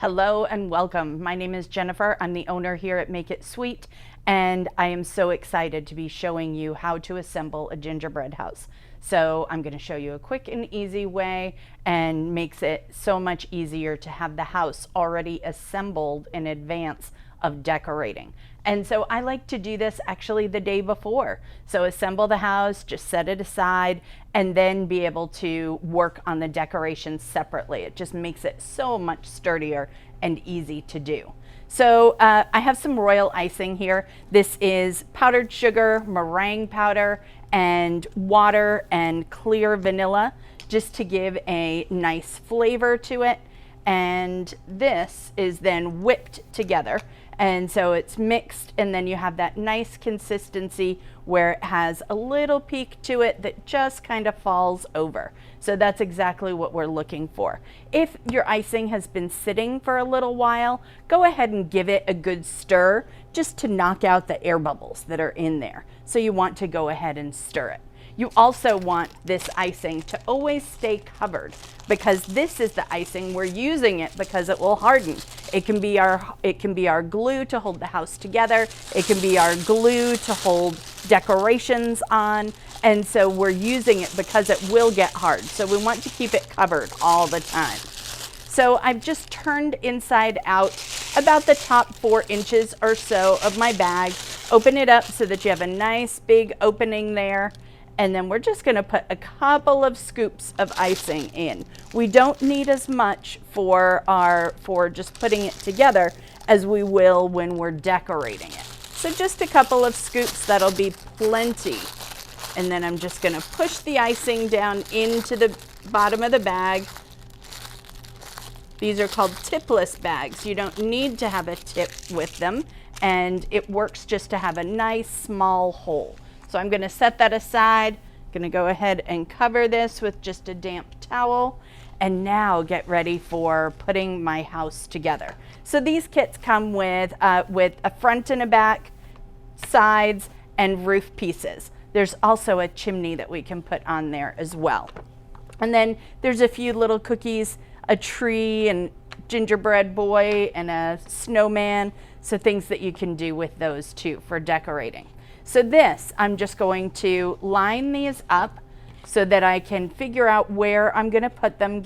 Hello and welcome. My name is Jennifer. I'm the owner here at Make It Sweet, and I am so excited to be showing you how to assemble a gingerbread house. So I'm going to show you a quick and easy way, and makes it so much easier to have the house already assembled in advance of decorating. And so I like to do this actually the day before. So assemble the house, just set it aside, and then be able to work on the decorations separately. It just makes it so much sturdier and easy to do. So I have some royal icing here. This is powdered sugar, meringue powder, and water and clear vanilla, just to give a nice flavor to it. And this is then whipped together. And so it's mixed, and then you have that nice consistency where it has a little peak to it that just kind of falls over. So that's exactly what we're looking for. If your icing has been sitting for a little while, go ahead and give it a good stir just to knock out the air bubbles that are in there. So you want to go ahead and stir it. You also want this icing to always stay covered, because this is the icing we're using it because it will harden. It can be our glue to hold the house together. It can be our glue to hold decorations on. And so we're using it because it will get hard. So we want to keep it covered all the time. So I've just turned inside out about the top 4 inches or so of my bag. Open it up so that you have a nice big opening there. And then we're just going to put a couple of scoops of icing in. We don't need as much for just putting it together as we will when we're decorating it. So just a couple of scoops, that'll be plenty. And then I'm just going to push the icing down into the bottom of the bag. These are called tipless bags. You don't need to have a tip with them, and it works just to have a nice small hole. So I'm going to set that aside. I'm going to go ahead and cover this with just a damp towel, and now get ready for putting my house together. So these kits come with a front and a back, sides, and roof pieces. There's also a chimney that we can put on there as well. And then there's a few little cookies, a tree, and gingerbread boy, and a snowman. So things that you can do with those too for decorating. So this, I'm just going to line these up so that I can figure out where I'm going to put them,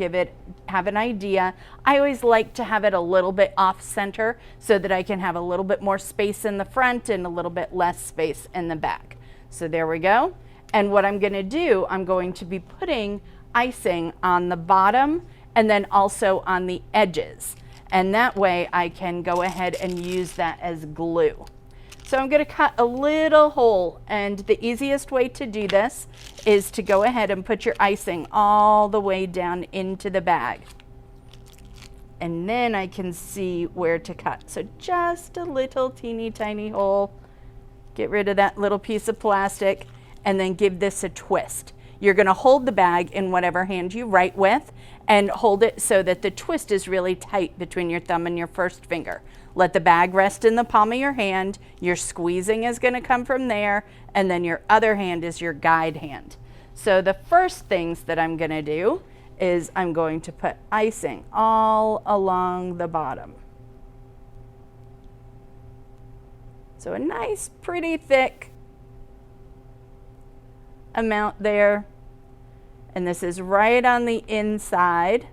have an idea. I always like to have it a little bit off center so that I can have a little bit more space in the front and a little bit less space in the back. So there we go. And what I'm going to do, I'm going to be putting icing on the bottom and then also on the edges. And that way I can go ahead and use that as glue. So I'm going to cut a little hole, and the easiest way to do this is to go ahead and put your icing all the way down into the bag. And then I can see where to cut. So just a little teeny tiny hole. Get rid of that little piece of plastic, and then give this a twist. You're going to hold the bag in whatever hand you write with, and hold it so that the twist is really tight between your thumb and your first finger. Let the bag rest in the palm of your hand. Your squeezing is going to come from there, and then your other hand is your guide hand. So the first things that I'm going to do is I'm going to put icing all along the bottom. So a nice, pretty thick amount there. And this is right on the inside.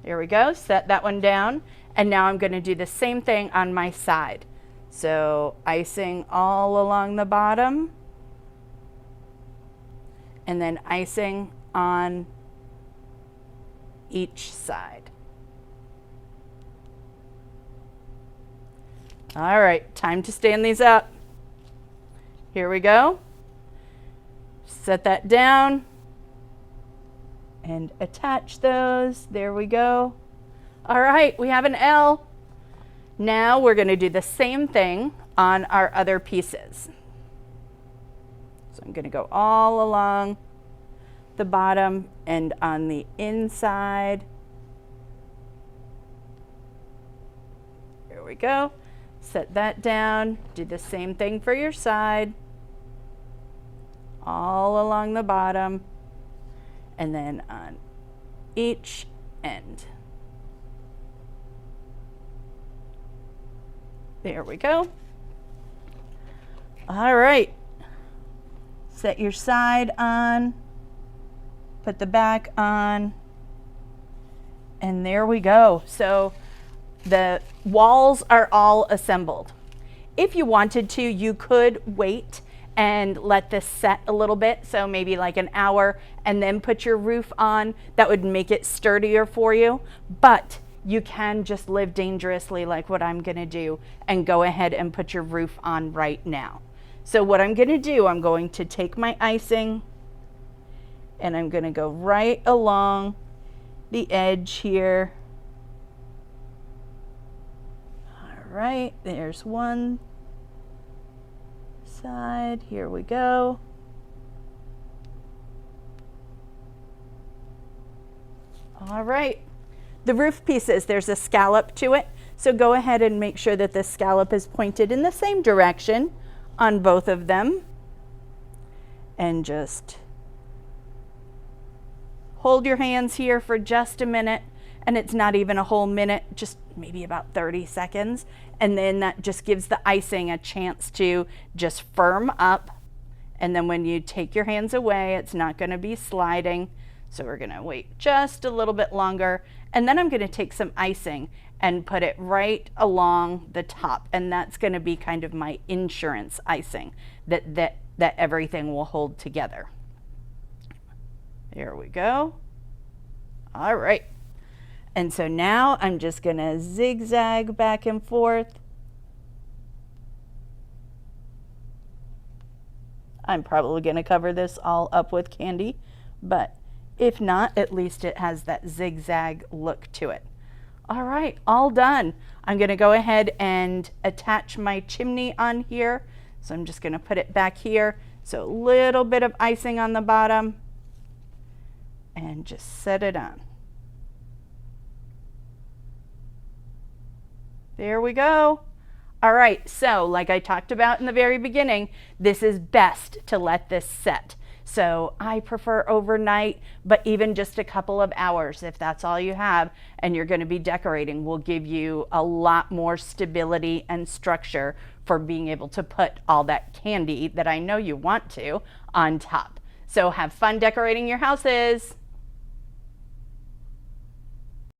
There we go, set that one down. And now I'm going to do the same thing on my side. So icing all along the bottom, and then icing on each side. All right, time to stand these up. Here we go. Set that down and attach those. There we go. All right, we have an L. Now we're going to do the same thing on our other pieces. So I'm going to go all along the bottom and on the inside. Here we go. Set that down. Do the same thing for your side. All along the bottom, and then on each end. There we go. All right. Set your side on, put the back on, and there we go. So the walls are all assembled. If you wanted to, you could wait and let this set a little bit, so maybe like an hour, and then put your roof on. That would make it sturdier for you, but you can just live dangerously like what I'm gonna do and go ahead and put your roof on right now. So what I'm gonna do, I'm going to take my icing and I'm gonna go right along the edge here. All right, there's one side, here we go. All right, the roof pieces, there's a scallop to it, so go ahead and make sure that the scallop is pointed in the same direction on both of them, and just hold your hands here for just a minute, and it's not even a whole minute, just maybe about 30 seconds, and then that just gives the icing a chance to just firm up, and then when you take your hands away, it's not going to be sliding. So we're going to wait just a little bit longer, and then I'm going to take some icing and put it right along the top, and that's going to be kind of my insurance icing that everything will hold together. There we go. All right. And so now I'm just going to zigzag back and forth. I'm probably going to cover this all up with candy, but if not, at least it has that zigzag look to it. All right, all done. I'm going to go ahead and attach my chimney on here. So I'm just going to put it back here. So a little bit of icing on the bottom and just set it on. There we go. All right, so like I talked about in the very beginning, this is best to let this set. So I prefer overnight, but even just a couple of hours, if that's all you have and you're going to be decorating, will give you a lot more stability and structure for being able to put all that candy that I know you want to on top. So have fun decorating your houses.